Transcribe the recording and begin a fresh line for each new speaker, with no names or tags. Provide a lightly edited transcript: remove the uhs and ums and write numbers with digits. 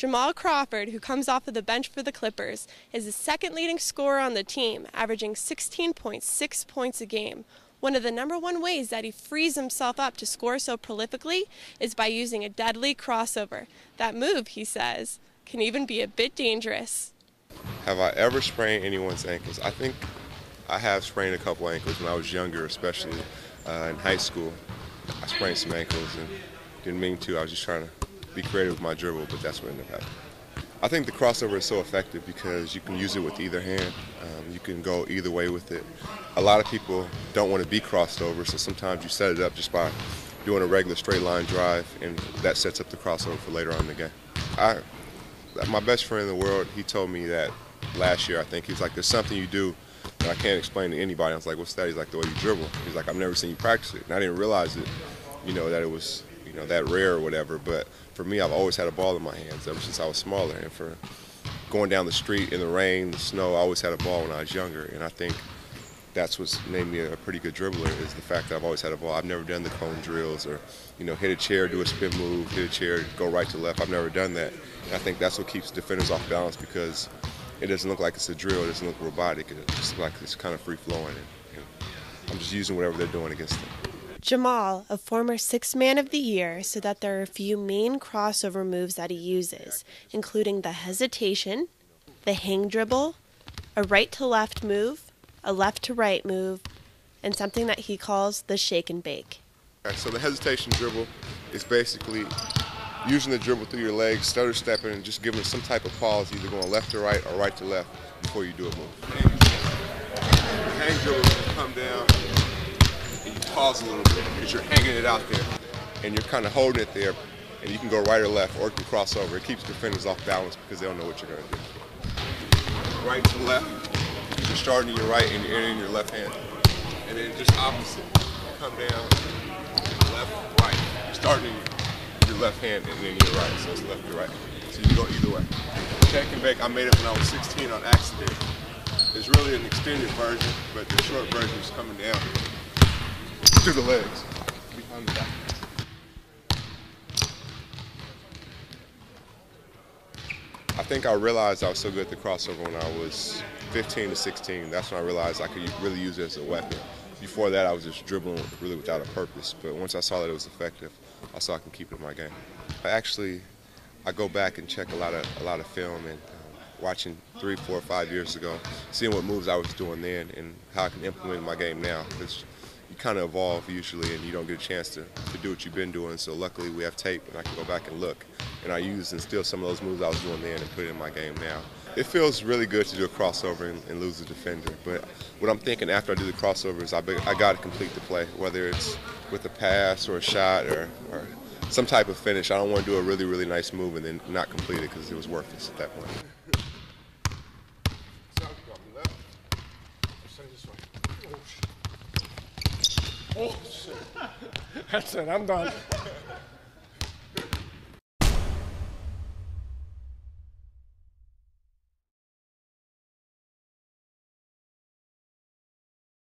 Dzamal Kraford, who comes off of the bench for the Clippers, is the second leading scorer on the team, averaging 16.6 points a game. One of the #1 ways that he frees himself up to score so prolifically is by using a deadly crossover. That move, he says, can even be a bit dangerous.
Have I ever sprained anyone's ankles? I think I have sprained a couple ankles when I was younger, especially in high school. I sprained some ankles and didn't mean to. I was just trying to be creative with my dribble, but that's what ended up happening. I think the crossover is so effective because you can use it with either hand. You can go either way with it. A lot of people don't want to be crossed over, so sometimes you set it up just by doing a regular straight line drive, and that sets up the crossover for later on in the game. My best friend in the world, he told me that last year, I think. He's like, there's something you do that I can't explain to anybody. I was like, what's that? He's like, the way you dribble. He's like, I've never seen you practice it. And I didn't realize it, that it was, that rare or whatever. But for me, I've always had a ball in my hands ever since I was smaller. And for going down the street in the rain, the snow, I always had a ball when I was younger. And I think that's what's made me a pretty good dribbler, is the fact that I've always had a ball. I've never done the cone drills or, hit a chair, do a spin move, hit a chair, go right to left. I've never done that. And I think that's what keeps defenders off balance, because it doesn't look like it's a drill, it doesn't look robotic, it just looks like it's kind of free-flowing. And I'm just using whatever they're doing against them.
Dzamal, a former 6th Man of the Year, said that there are a few main crossover moves that he uses, including the hesitation, the hang dribble, a right-to-left move, a left-to-right move, and something that he calls the shake and bake.
Okay, so the hesitation dribble is basically using the dribble through your legs, stutter stepping, and just giving some type of pause, either going left to right or right to left before you do a move. The hang dribble is going to come down and you pause a little bit because you're hanging it out there. And you're kind of holding it there, and you can go right or left, or you can cross over. It keeps defenders off balance because they don't know what you're going to do. Right to left, you're starting in your right and you're ending your left hand. And then just opposite, come down, left, right. You're starting in your left hand and then your right, so it's left to right. So you can go either way. Shake and bake, I made it when I was 16 on accident. It's really an extended version, but the short version is coming down through the legs, behind the back. I think I realized I was so good at the crossover when I was 15 to 16. That's when I realized I could really use it as a weapon. Before that, I was just dribbling really without a purpose. But once I saw that it was effective, I saw I can keep it in my game. I go back and check a lot of film, and watching 3, 4, 5 years ago, seeing what moves I was doing then and how I can implement in my game now. Because you kind of evolve usually, and you don't get a chance to do what you've been doing. So luckily we have tape, and I can go back and look. And I use and steal some of those moves I was doing then and put it in my game now. It feels really good to do a crossover and lose a defender, but what I'm thinking after I do the crossover is I got to complete the play, whether it's with a pass or a shot or some type of finish. I don't want to do a really, really nice move and then not complete it because it was worthless at that point.
Oh, shit. That's it, I'm done.